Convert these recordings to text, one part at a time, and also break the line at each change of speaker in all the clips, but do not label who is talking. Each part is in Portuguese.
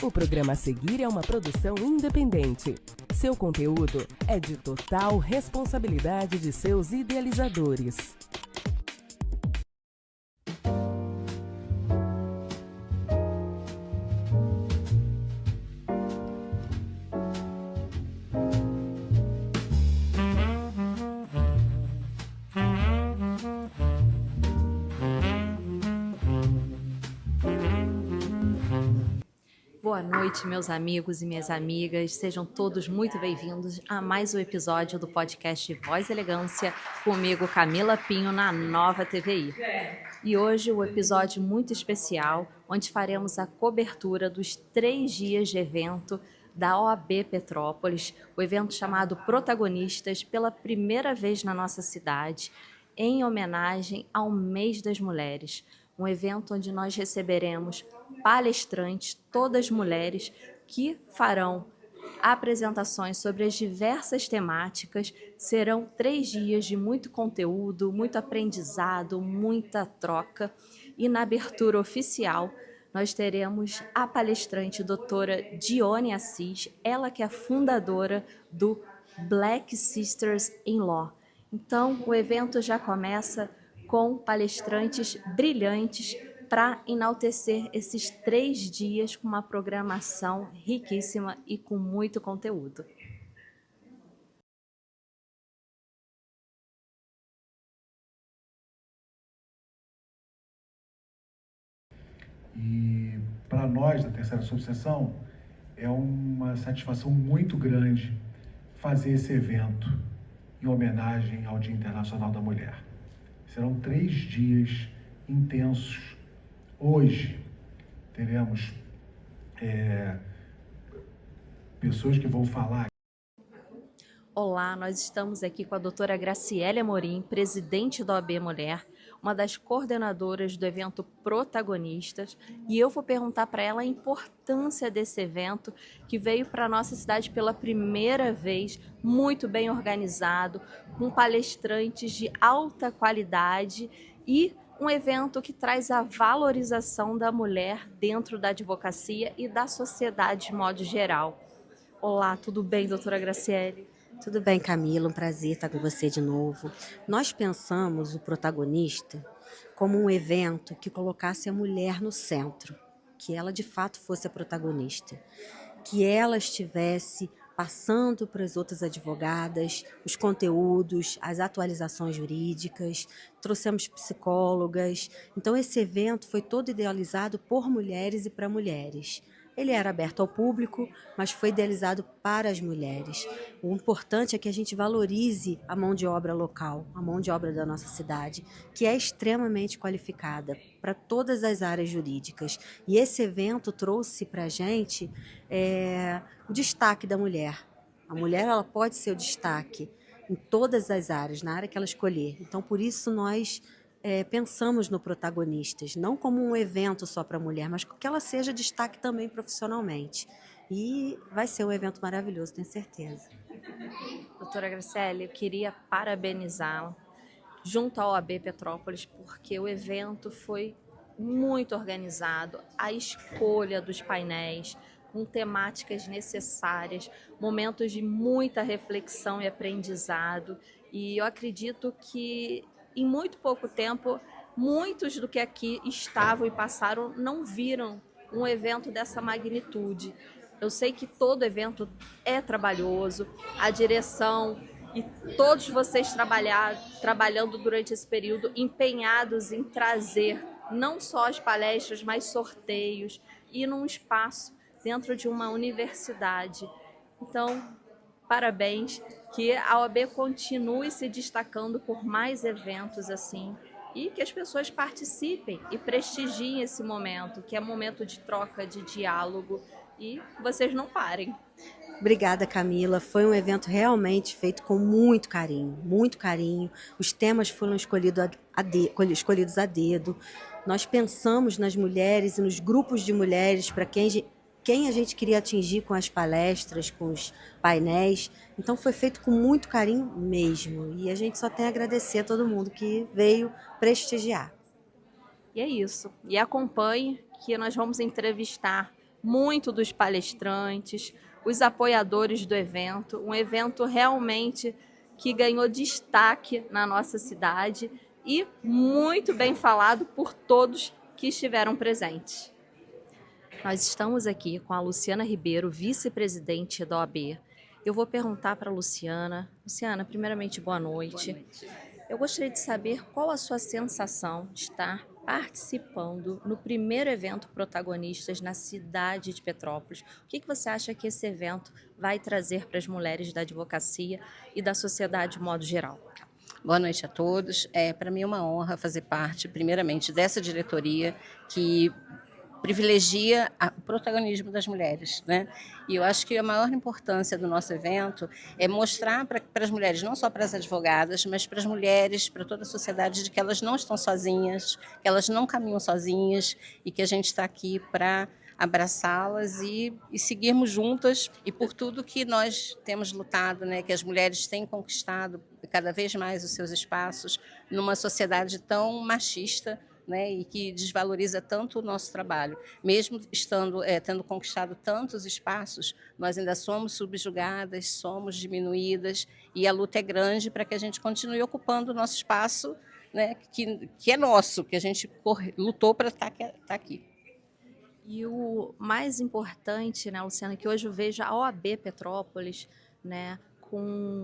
O programa a seguir é uma produção independente. Seu conteúdo é de total responsabilidade de seus idealizadores.
Boa noite, meus amigos e minhas amigas. Sejam todos muito bem-vindos a mais um episódio do podcast Voz e Elegância, comigo, Camila Pinho, na Nova TVI. E hoje um episódio muito especial, onde faremos a cobertura dos 3 dias de evento da OAB Petrópolis, o evento chamado Protagonistas, pela primeira vez na nossa cidade, em homenagem ao Mês das Mulheres. Um evento onde nós receberemos palestrantes, todas mulheres, que farão apresentações sobre as diversas temáticas. Serão 3 dias de muito conteúdo, muito aprendizado, muita troca. E na abertura oficial, nós teremos a palestrante doutora Dione Assis, ela que é a fundadora do Black Sisters in Law. Então, o evento já começa com palestrantes brilhantes para enaltecer esses 3 dias com uma programação riquíssima e com muito conteúdo.
E para nós da Terceira Subseção é uma satisfação muito grande fazer esse evento em homenagem ao Dia Internacional da Mulher. Serão 3 dias intensos. Hoje teremos pessoas que vão falar.
Olá, nós estamos aqui com a doutora Graciele Amorim, presidente da OAB Mulher, uma das coordenadoras do evento Protagonistas, e eu vou perguntar para ela a importância desse evento que veio para a nossa cidade pela primeira vez, muito bem organizado, com palestrantes de alta qualidade e um evento que traz a valorização da mulher dentro da advocacia e da sociedade de modo geral. Olá, tudo bem, doutora Graciele?
Tudo bem, Camila, um prazer estar com você de novo. Nós pensamos o Protagonista como um evento que colocasse a mulher no centro, que ela de fato fosse a protagonista, que ela estivesse passando para as outras advogadas os conteúdos, as atualizações jurídicas, trouxemos psicólogas. Então esse evento foi todo idealizado por mulheres e para mulheres. Ele era aberto ao público, mas foi idealizado para as mulheres. O importante é que a gente valorize a mão de obra local, a mão de obra da nossa cidade, que é extremamente qualificada para todas as áreas jurídicas. E esse evento trouxe para a gente o destaque da mulher. A mulher ela pode ser o destaque em todas as áreas, na área que ela escolher. Então, por isso, nós pensamos no Protagonistas, não como um evento só para a mulher, mas que ela seja destaque também profissionalmente. E vai ser um evento maravilhoso, tenho certeza.
Doutora Graciele, eu queria parabenizá-la junto ao OAB Petrópolis, porque o evento foi muito organizado, a escolha dos painéis, com temáticas necessárias, momentos de muita reflexão e aprendizado, e eu acredito que em muito pouco tempo, muitos do que aqui estavam e passaram não viram um evento dessa magnitude. Eu sei que todo evento é trabalhoso, a direção e todos vocês trabalhando durante esse período, empenhados em trazer não só as palestras, mas sorteios e num espaço dentro de uma universidade. Então, parabéns, que a OAB continue se destacando por mais eventos assim e que as pessoas participem e prestigiem esse momento, que é momento de troca, de diálogo, e vocês não parem.
Obrigada, Camila. Foi um evento realmente feito com muito carinho, muito carinho. Os temas foram escolhidos a dedo. Nós pensamos nas mulheres e nos grupos de mulheres para quem a gente queria atingir com as palestras, com os painéis. Então foi feito com muito carinho mesmo. E a gente só tem a agradecer a todo mundo que veio prestigiar.
E é isso. E acompanhe que nós vamos entrevistar muito dos palestrantes, os apoiadores do evento, um evento realmente que ganhou destaque na nossa cidade e muito bem falado por todos que estiveram presentes. Nós estamos aqui com a Luciana Ribeiro, vice-presidente da OAB. Eu vou perguntar para a Luciana. Luciana, primeiramente, boa noite. Boa noite. Eu gostaria de saber qual a sua sensação de estar participando no primeiro evento Protagonistas na cidade de Petrópolis. O que você acha que esse evento vai trazer para as mulheres da advocacia e da sociedade de modo geral?
Boa noite a todos. Para mim é uma honra fazer parte, primeiramente, dessa diretoria que privilegia o protagonismo das mulheres, né? E eu acho que a maior importância do nosso evento é mostrar para as mulheres, não só para as advogadas, mas para as mulheres, para toda a sociedade, de que elas não estão sozinhas, que elas não caminham sozinhas e que a gente está aqui para abraçá-las e seguirmos juntas e por tudo que nós temos lutado, né? Que as mulheres têm conquistado cada vez mais os seus espaços numa sociedade tão machista, né, e que desvaloriza tanto o nosso trabalho. Mesmo tendo conquistado tantos espaços, nós ainda somos subjugadas, somos diminuídas, e a luta é grande para que a gente continue ocupando o nosso espaço, né, que é nosso, que a gente lutou para estar aqui.
E o mais importante, né, Luciana, que hoje eu vejo a OAB Petrópolis, né, com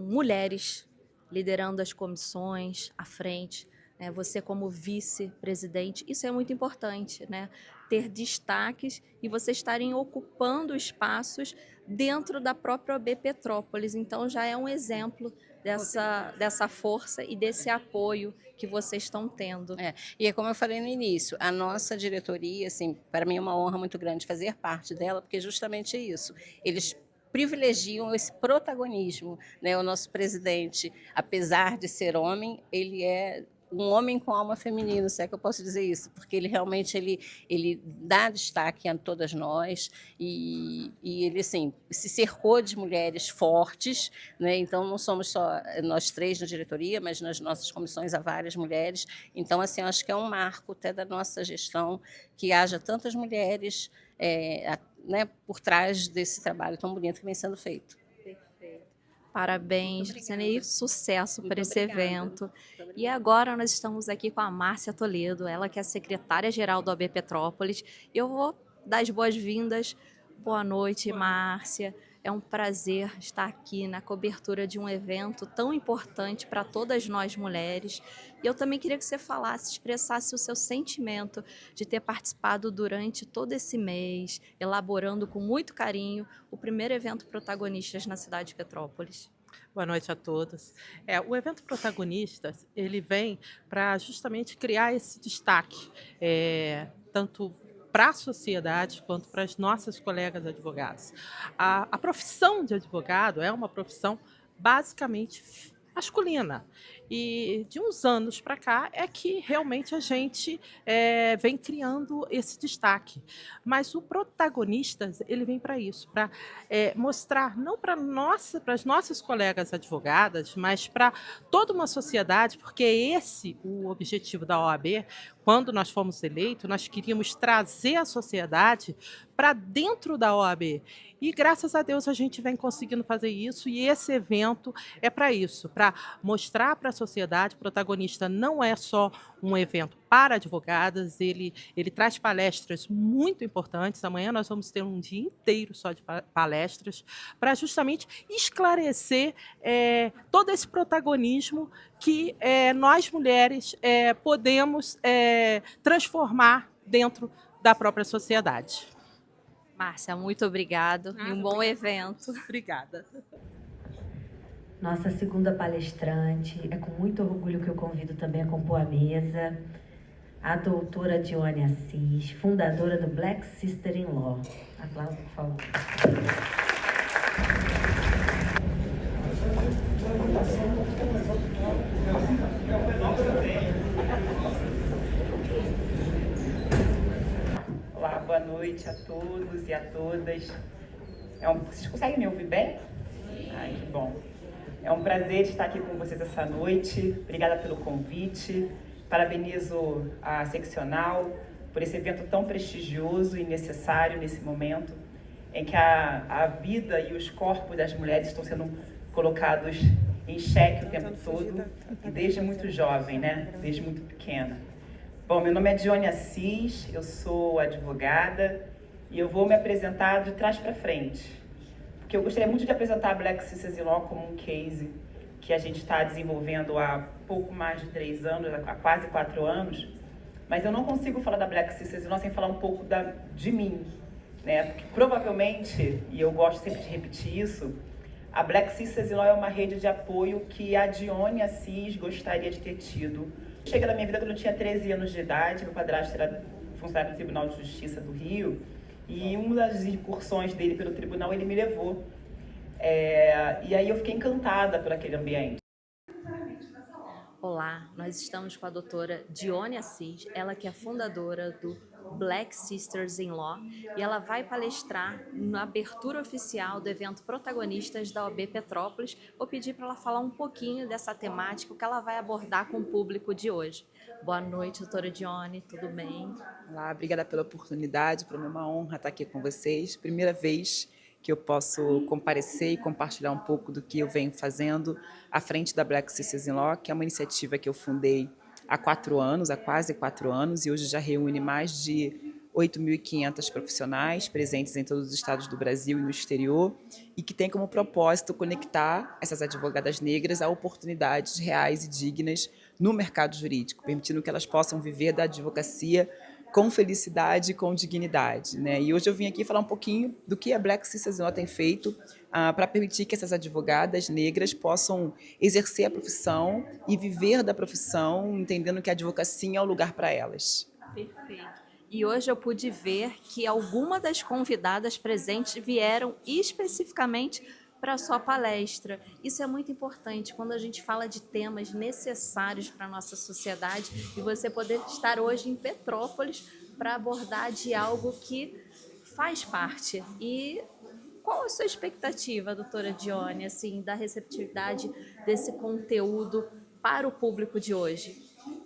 mulheres liderando as comissões à frente, né, você como vice-presidente, isso é muito importante, né? Ter destaques e vocês estarem ocupando espaços dentro da própria OAB Petrópolis. Então já é um exemplo dessa força e desse apoio que vocês estão tendo.
E é como eu falei no início, a nossa diretoria, assim, para mim é uma honra muito grande fazer parte dela, porque justamente é isso. Eles privilegiam esse protagonismo, né? O nosso presidente, apesar de ser homem, ele é um homem com alma feminina, se é que eu posso dizer isso, porque ele realmente ele dá destaque a todas nós e ele assim, se cercou de mulheres fortes, né? Então não somos só nós três na diretoria, mas nas nossas comissões há várias mulheres. Então assim, eu acho que é um marco até da nossa gestão que haja tantas mulheres né, por trás desse trabalho tão bonito que vem sendo feito.
Parabéns, Luciana, e sucesso para esse evento. E agora nós estamos aqui com a Márcia Toledo, ela que é secretária-geral do OAB Petrópolis. Eu vou dar as boas-vindas. Boa noite, Márcia. É um prazer estar aqui na cobertura de um evento tão importante para todas nós mulheres. E eu também queria que você falasse, expressasse o seu sentimento de ter participado durante todo esse mês, elaborando com muito carinho o primeiro evento Protagonistas na cidade de Petrópolis.
Boa noite a todos. O evento Protagonistas, ele vem para justamente criar esse destaque, tanto para a sociedade quanto para as nossas colegas advogadas. A profissão de advogado é uma profissão basicamente masculina. E de uns anos para cá é que realmente a gente vem criando esse destaque. Mas o Protagonistas, ele vem para isso, para mostrar não para as nossas colegas advogadas, mas para toda uma sociedade, porque é esse o objetivo da OAB. Quando nós fomos eleitos, nós queríamos trazer a sociedade para dentro da OAB. E graças a Deus a gente vem conseguindo fazer isso, e esse evento é para isso, para mostrar para a sociedade. Protagonista não é só um evento para advogadas, ele traz palestras muito importantes. Amanhã nós vamos ter um dia inteiro só de palestras, para justamente esclarecer todo esse protagonismo que nós mulheres podemos transformar dentro da própria sociedade.
Márcia, muito obrigado e um bom evento.
Obrigada.
Nossa segunda palestrante, é com muito orgulho que eu convido também a compor a mesa, a doutora Dione Assis, fundadora do Black Sister in Law. Aplausos, por favor.
Olá, boa noite a todos e a todas. Vocês conseguem me ouvir bem? Ai, que bom. É um prazer estar aqui com vocês essa noite. Obrigada pelo convite. Parabenizo a seccional por esse evento tão prestigioso e necessário nesse momento, em que a vida e os corpos das mulheres estão sendo colocados em xeque o tempo todo, e desde muito jovem, né? Desde muito pequena. Bom, meu nome é Dione Assis, eu sou advogada e eu vou me apresentar de trás para frente, porque eu gostaria muito de apresentar a Black Sisters in Law como um case que a gente está desenvolvendo há pouco mais de 3 anos, há quase 4 anos, mas eu não consigo falar da Black Sisters in Law sem falar um pouco de mim, né? Porque provavelmente, e eu gosto sempre de repetir isso, a Black Sisters in Law é uma rede de apoio que a Dione Assis gostaria de ter tido. Chega na minha vida quando eu tinha 13 anos de idade, meu padrasto era funcionário do Tribunal de Justiça do Rio, e uma das incursões dele pelo tribunal, ele me levou. E aí eu fiquei encantada por aquele ambiente.
Olá, nós estamos com a doutora Dione Assis, ela que é fundadora do Black Sisters in Law, e ela vai palestrar na abertura oficial do evento Protagonistas da OAB Petrópolis. Vou pedir para ela falar um pouquinho dessa temática, o que ela vai abordar com o público de hoje. Boa noite, doutora Dione, tudo bem?
Olá, obrigada pela oportunidade, para mim é uma honra estar aqui com vocês. Primeira vez que eu posso comparecer e compartilhar um pouco do que eu venho fazendo à frente da Black Sisters in Law, que é uma iniciativa que eu fundei há quase 4 anos, e hoje já reúne mais de 8.500 profissionais presentes em todos os estados do Brasil e no exterior, e que tem como propósito conectar essas advogadas negras a oportunidades reais e dignas no mercado jurídico, permitindo que elas possam viver da advocacia com felicidade e com dignidade, né? E hoje eu vim aqui falar um pouquinho do que a Black Sisters in Law tem feito para permitir que essas advogadas negras possam exercer a profissão e viver da profissão, entendendo que a advocacia é o lugar para elas.
Perfeito. E hoje eu pude ver que algumas das convidadas presentes vieram especificamente para a sua palestra. Isso é muito importante quando a gente fala de temas necessários para a nossa sociedade, e você poder estar hoje em Petrópolis para abordar de algo que faz parte. E qual a sua expectativa, doutora Dione, assim, da receptividade desse conteúdo para o público de hoje?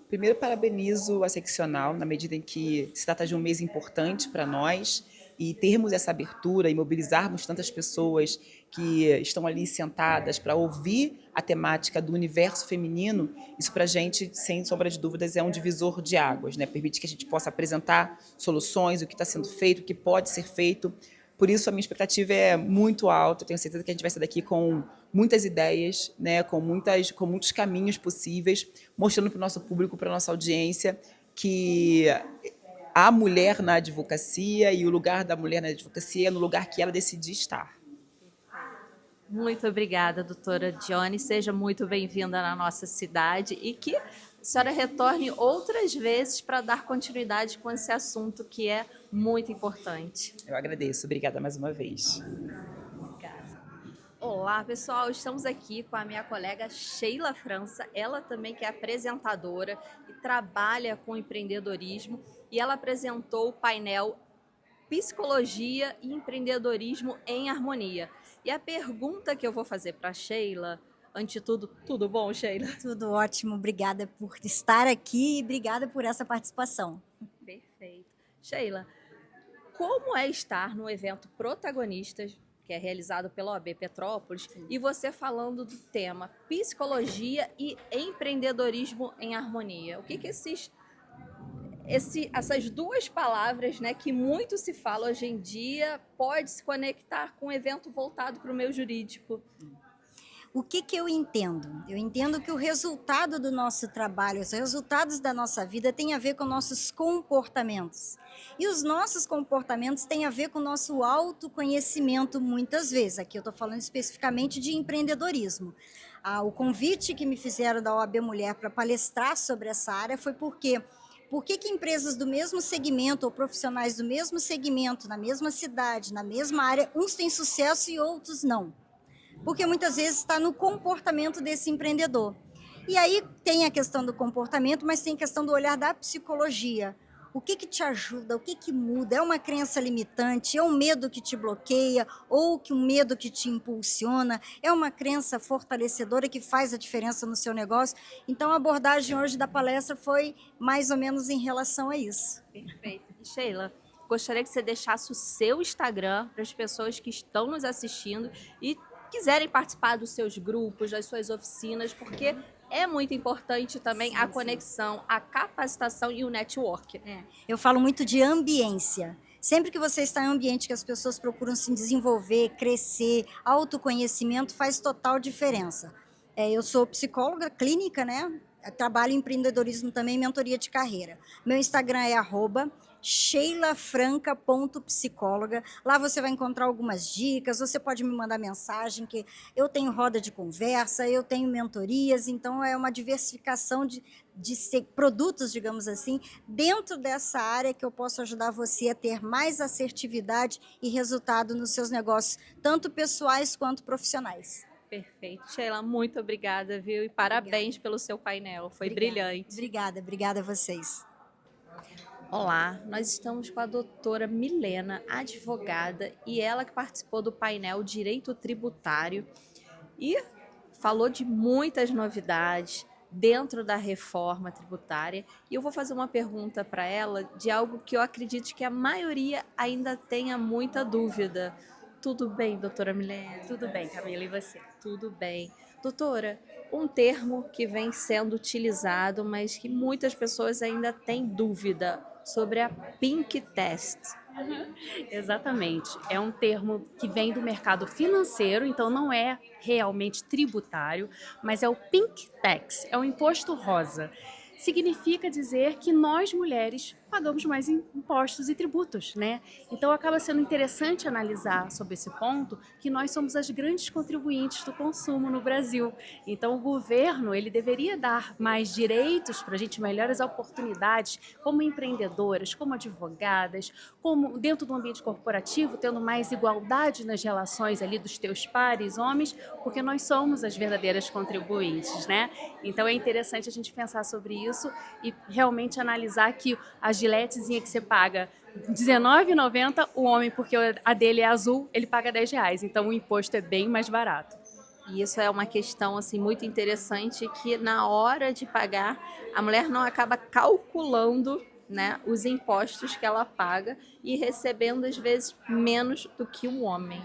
Primeiro, parabenizo a seccional, na medida em que se trata de um mês importante para nós, e termos essa abertura e mobilizarmos tantas pessoas que estão ali sentadas para ouvir a temática do universo feminino, isso para a gente, sem sombra de dúvidas, é um divisor de águas, né? Permite que a gente possa apresentar soluções, o que está sendo feito, o que pode ser feito. Por isso, a minha expectativa é muito alta. Eu tenho certeza que a gente vai sair daqui com muitas ideias, né? com muitos caminhos possíveis, mostrando para o nosso público, para a nossa audiência, que a mulher na advocacia e o lugar da mulher na advocacia é no lugar que ela decidir estar.
Muito obrigada, doutora Dione. Seja muito bem-vinda na nossa cidade e que a senhora retorne outras vezes para dar continuidade com esse assunto que é muito importante.
Eu agradeço. Obrigada mais uma vez.
Obrigada. Olá, pessoal. Estamos aqui com a minha colega Sheila França. Ela também que é apresentadora e trabalha com empreendedorismo. E ela apresentou o painel Psicologia e Empreendedorismo em Harmonia. E a pergunta que eu vou fazer para a Sheila, antes de tudo, tudo bom, Sheila?
Tudo ótimo, obrigada por estar aqui e obrigada por essa participação.
Perfeito. Sheila, como é estar no evento Protagonistas, que é realizado pela OAB Petrópolis, e você falando do tema Psicologia e Empreendedorismo em Harmonia? O que essas duas palavras, né, que muito se fala hoje em dia, pode se conectar com um evento voltado para o meio jurídico?
O que eu entendo? Eu entendo que o resultado do nosso trabalho, os resultados da nossa vida têm a ver com nossos comportamentos. E os nossos comportamentos têm a ver com o nosso autoconhecimento muitas vezes. Aqui eu estou falando especificamente de empreendedorismo. O convite que me fizeram da OAB Mulher para palestrar sobre essa área foi porque... Por que empresas do mesmo segmento ou profissionais do mesmo segmento, na mesma cidade, na mesma área, uns têm sucesso e outros não? Porque muitas vezes está no comportamento desse empreendedor. E aí tem a questão do comportamento, mas tem a questão do olhar da psicologia. O que te ajuda? O que muda? É uma crença limitante? É um medo que te bloqueia? Ou que um medo que te impulsiona? É uma crença fortalecedora que faz a diferença no seu negócio? Então, a abordagem hoje da palestra foi mais ou menos em relação a isso.
Perfeito. Sheila, gostaria que você deixasse o seu Instagram para as pessoas que estão nos assistindo e quiserem participar dos seus grupos, das suas oficinas, porque é muito importante também a conexão, a capacitação e o network.
Eu falo muito de ambiência. Sempre que você está em um ambiente que as pessoas procuram se desenvolver, crescer, autoconhecimento faz total diferença. Eu sou psicóloga clínica, né? Eu trabalho em empreendedorismo também, mentoria de carreira. Meu Instagram é @sheilafranca.psicóloga. Lá você vai encontrar algumas dicas, você pode me mandar mensagem, que eu tenho roda de conversa, eu tenho mentorias, então é uma diversificação de produtos, digamos assim, dentro dessa área que eu posso ajudar você a ter mais assertividade e resultado nos seus negócios, tanto pessoais quanto profissionais.
Perfeito. Sheila, muito obrigada, viu? E parabéns pelo seu painel, foi brilhante.
Obrigada a vocês.
Olá, nós estamos com a doutora Milena, advogada, e ela que participou do painel Direito Tributário e falou de muitas novidades dentro da reforma tributária. E eu vou fazer uma pergunta para ela de algo que eu acredito que a maioria ainda tenha muita dúvida. Tudo bem, doutora Milena?
Tudo bem, Camila, e você?
Tudo bem. Doutora, um termo que vem sendo utilizado, mas que muitas pessoas ainda têm dúvida sobre a Pink Test.
Exatamente. É um termo que vem do mercado financeiro, então não é realmente tributário, mas é o Pink Tax, é o imposto rosa. Significa dizer que nós, mulheres, pagamos mais impostos e tributos, né? Então acaba sendo interessante analisar sobre esse ponto que nós somos as grandes contribuintes do consumo no Brasil. Então o governo, ele deveria dar mais direitos para a gente, melhores oportunidades como empreendedoras, como advogadas, como dentro do ambiente corporativo, tendo mais igualdade nas relações ali dos teus pares, homens, porque nós somos as verdadeiras contribuintes, né? Então é interessante a gente pensar sobre isso e realmente analisar que a giletezinha que você paga R$19,90, o homem, porque a dele é azul, ele paga R$10. Então o imposto é bem mais barato.
E isso é uma questão assim, muito interessante, que na hora de pagar, a mulher não acaba calculando, né, os impostos que ela paga e recebendo, às vezes, menos do que o homem.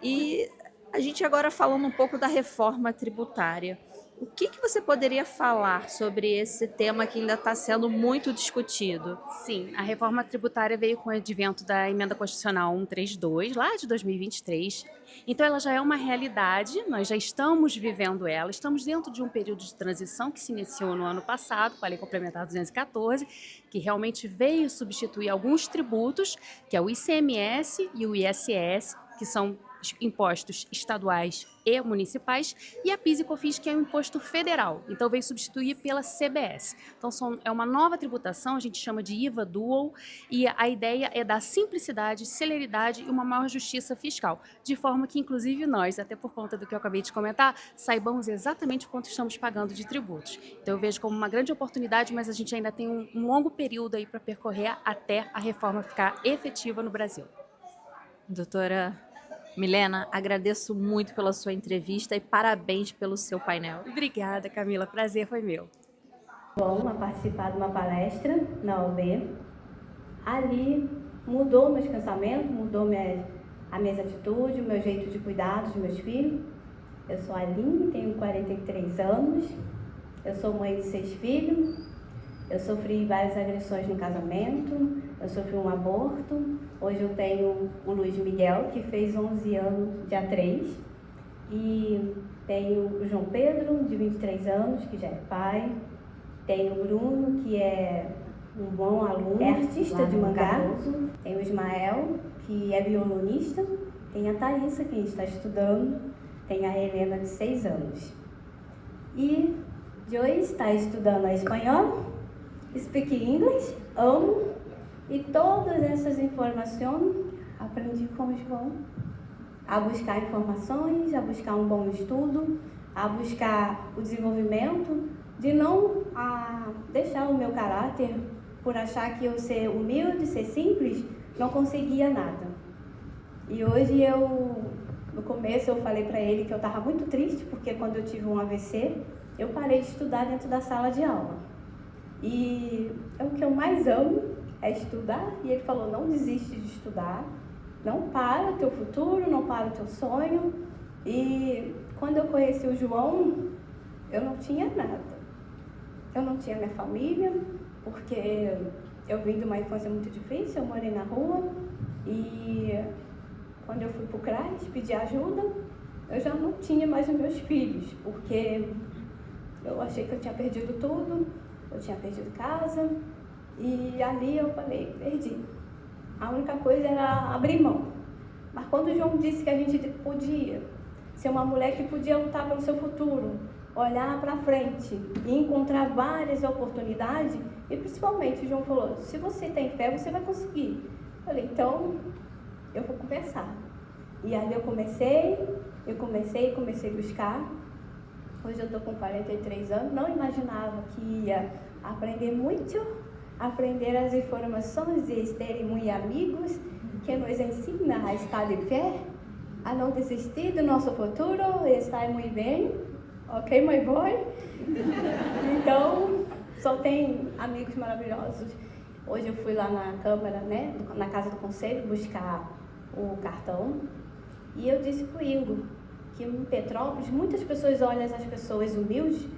E a gente agora falando um pouco da reforma tributária. O que você poderia falar sobre esse tema que ainda está sendo muito discutido?
Sim, a reforma tributária veio com o advento da Emenda Constitucional 132, lá de 2023. Então ela já é uma realidade, nós já estamos vivendo ela, estamos dentro de um período de transição que se iniciou no ano passado, com a Lei Complementar 214, que realmente veio substituir alguns tributos, que é o ICMS e o ISS, que são impostos estaduais e municipais, e a PIS e COFINS, que é um imposto federal, então veio substituir pela CBS. Então é uma nova tributação, a gente chama de IVA Dual, e a ideia é dar simplicidade, celeridade e uma maior justiça fiscal, de forma que inclusive nós, até por conta do que eu acabei de comentar, saibamos exatamente quanto estamos pagando de tributos. Então eu vejo como uma grande oportunidade, mas a gente ainda tem um longo período aí para percorrer até a reforma ficar efetiva no Brasil.
Doutora Milena, agradeço muito pela sua entrevista e parabéns pelo seu painel.
Obrigada, Camila. Prazer foi meu.
Bom, a participar de uma palestra na OAB. Ali mudou meus pensamentos, mudou as minhas atitudes, o meu jeito de cuidar dos meus filhos. Eu sou a Aline, tenho 43 anos. Eu sou mãe de 6 filhos. Eu sofri várias agressões no casamento, eu sofri um aborto. Hoje eu tenho o Luiz Miguel, que fez 11 anos, dia 3. E tenho o João Pedro, de 23 anos, que já é pai. Tenho o Bruno, que é um bom aluno, é artista de mangá. Tem o Ismael, que é violonista. Tem a Thaísa, que está estudando. Tem a Helena, de 6 anos. E Joyce está estudando espanhol. Speak English, amo, e todas essas informações aprendi com o João, a buscar informações, a buscar um bom estudo, a buscar o desenvolvimento, de não deixar o meu caráter por achar que eu ser humilde, ser simples, não conseguia nada. E hoje no começo eu falei para ele que eu estava muito triste, porque quando eu tive um AVC, eu parei de estudar dentro da sala de aula. E o que eu mais amo é estudar, e ele falou, não desiste de estudar, não para o teu futuro, não para o teu sonho. E quando eu conheci o João, eu não tinha nada. Eu não tinha minha família, porque eu vim de uma infância muito difícil, eu morei na rua, e quando eu fui pro CRAS pedir ajuda, eu já não tinha mais os meus filhos, porque eu achei que eu tinha perdido tudo, eu tinha perdido casa, e ali eu falei, perdi. A única coisa era abrir mão. Mas quando o João disse que a gente podia ser uma mulher que podia lutar pelo seu futuro, olhar para frente e encontrar várias oportunidades, e principalmente o João falou, se você tem fé, você vai conseguir. Eu falei, então eu vou conversar. E ali eu comecei a buscar. Hoje eu estou com 43 anos, não imaginava que ia aprender muito, aprender as informações e ter muitos amigos que nos ensinam a estar de pé, a não desistir do nosso futuro e estar muito bem. Ok, my boy? Então, só tem amigos maravilhosos. Hoje eu fui lá na Câmara, né, na Casa do Conselho, buscar o cartão. E eu disse pro Igor que em Petrópolis, muitas pessoas olham as pessoas humildes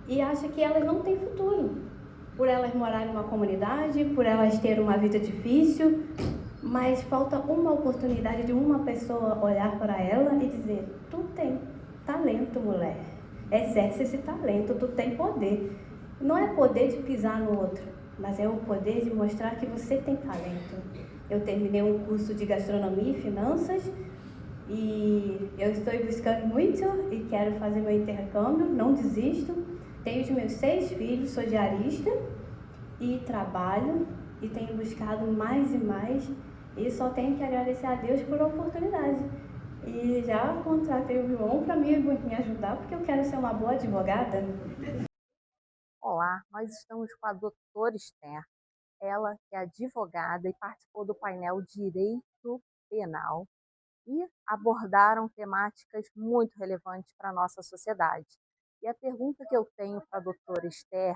e acham que elas não têm futuro. Por elas morarem numa comunidade, por elas terem uma vida difícil, mas falta uma oportunidade de uma pessoa olhar para ela e dizer, tu tem talento, mulher. Exerce esse talento, tu tem poder. Não é poder de pisar no outro, mas é o poder de mostrar que você tem talento. Eu terminei um curso de gastronomia e finanças e eu estou buscando muito e quero fazer meu intercâmbio, não desisto. Tenho os meus 6 filhos, sou diarista e trabalho e tenho buscado mais e mais e só tenho que agradecer a Deus por a oportunidade. E já contratei o João para me ajudar, porque eu quero ser uma boa advogada.
Olá, nós estamos com a doutora Esther, ela que é advogada e participou do painel Direito Penal e abordaram temáticas muito relevantes para a nossa sociedade. E a pergunta que eu tenho para a doutora Esther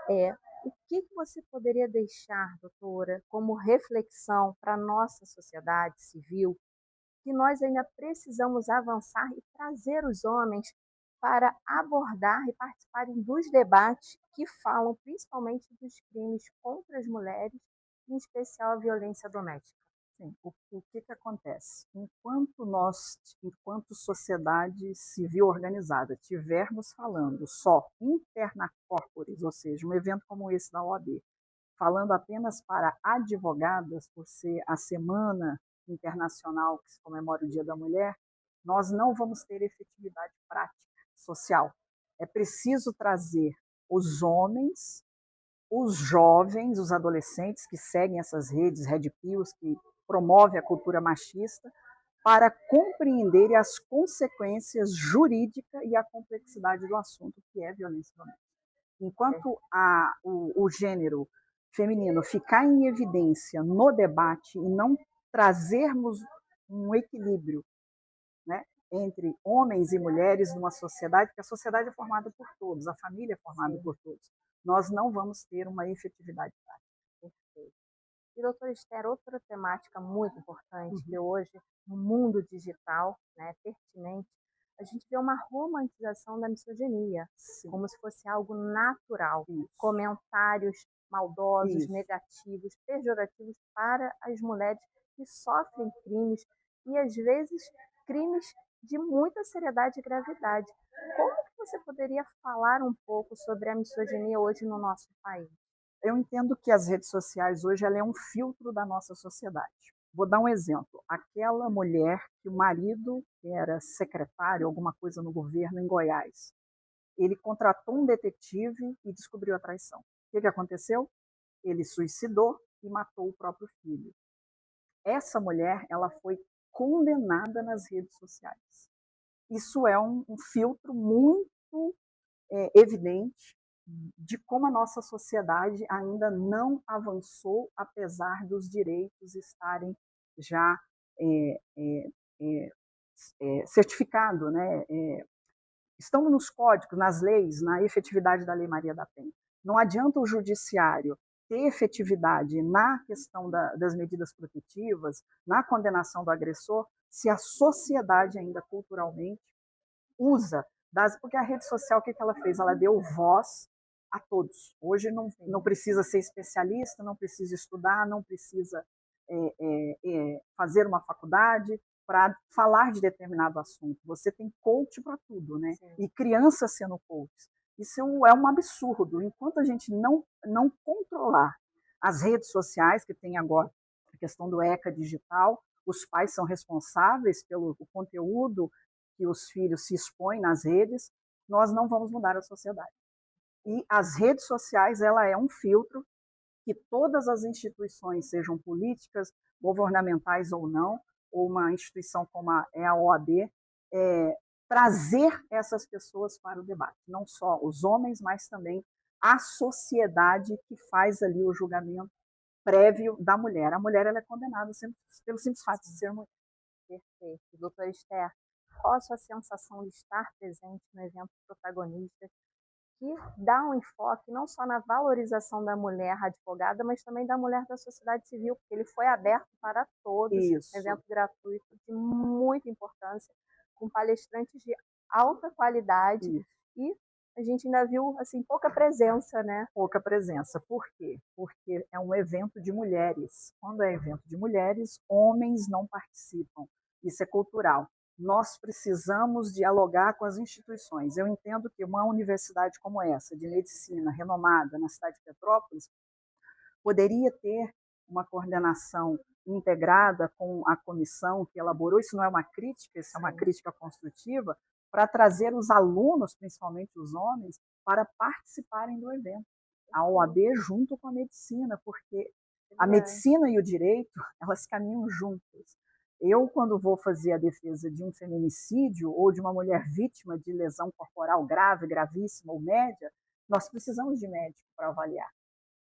é: o que você poderia deixar, doutora, como reflexão para a nossa sociedade civil, que nós ainda precisamos avançar e trazer os homens para abordar e participarem dos debates que falam principalmente dos crimes contra as mulheres, em especial a violência doméstica?
Sim, o que acontece? Enquanto nós, enquanto sociedade civil organizada, estivermos falando só interna corporis, ou seja, um evento como esse da OAB, falando apenas para advogadas, por ser a semana internacional que se comemora o Dia da Mulher, nós não vamos ter efetividade prática social. É preciso trazer os homens, os jovens, os adolescentes que seguem essas redes, Red Pills, que promove a cultura machista, para compreender as consequências jurídicas e a complexidade do assunto, que é violência doméstica. Enquanto o gênero feminino ficar em evidência no debate e não trazermos um equilíbrio, né, entre homens e mulheres numa sociedade, porque a sociedade é formada por todos, a família é formada por todos, nós não vamos ter uma efetividade prática.
Perfeito. E, doutora Esther, outra temática muito importante que hoje, no mundo digital, né, pertinente, a gente vê uma romantização da misoginia, como se fosse algo natural. Comentários maldosos, negativos, pejorativos para as mulheres que sofrem crimes, e às vezes crimes de muita seriedade e gravidade. Como que você poderia falar um pouco sobre a misoginia hoje no nosso país?
Eu entendo que as redes sociais hoje ela é um filtro da nossa sociedade. Vou dar um exemplo. Aquela mulher que o marido, que era secretário, alguma coisa no governo em Goiás, ele contratou um detetive e descobriu a traição. O que aconteceu? Ele suicidou e matou o próprio filho. Essa mulher, ela foi condenada nas redes sociais. Isso é um filtro muito evidente de como a nossa sociedade ainda não avançou, apesar dos direitos estarem já certificados, né? Estão nos códigos, nas leis, na efetividade da Lei Maria da Penha. Não adianta o judiciário ter efetividade na questão das medidas protetivas, na condenação do agressor, se a sociedade ainda culturalmente usa, porque a rede social, o que ela fez? Ela deu voz a todos. Hoje não precisa ser especialista, não precisa estudar, não precisa fazer uma faculdade para falar de determinado assunto. Você tem coach para tudo, né? Sim. E criança sendo coach. Isso é um absurdo. Enquanto a gente não controlar as redes sociais, que tem agora a questão do ECA digital, os pais são responsáveis pelo conteúdo que os filhos se expõem nas redes, nós não vamos mudar a sociedade. E as redes sociais, ela é um filtro que todas as instituições, sejam políticas, governamentais ou não, ou uma instituição como a OAB, trazer essas pessoas para o debate. Não só os homens, mas também a sociedade que faz ali o julgamento prévio da mulher. A mulher ela é condenada pelo simples fato de ser mulher.
Perfeito. Doutora Esther, qual a sua sensação de estar presente no evento protagonista, que dá um enfoque não só na valorização da mulher advogada, mas também da mulher da sociedade civil, porque ele foi aberto para todos,
Isso.
Um evento gratuito de muita importância, com palestrantes de alta qualidade. Isso. E a gente ainda viu assim pouca presença, né?
Pouca presença. Por quê? Porque é um evento de mulheres. Quando é evento de mulheres, homens não participam. Isso é cultural. Nós precisamos dialogar com as instituições. Eu entendo que uma universidade como essa, de medicina, renomada na cidade de Petrópolis, poderia ter uma coordenação integrada com a comissão que elaborou. Isso não é uma crítica, isso é uma crítica construtiva, para trazer os alunos, principalmente os homens, para participarem do evento. A OAB junto com a medicina, porque a medicina e o direito, elas caminham juntas. Eu, quando vou fazer a defesa de um feminicídio ou de uma mulher vítima de lesão corporal grave, gravíssima ou média, nós precisamos de médico para avaliar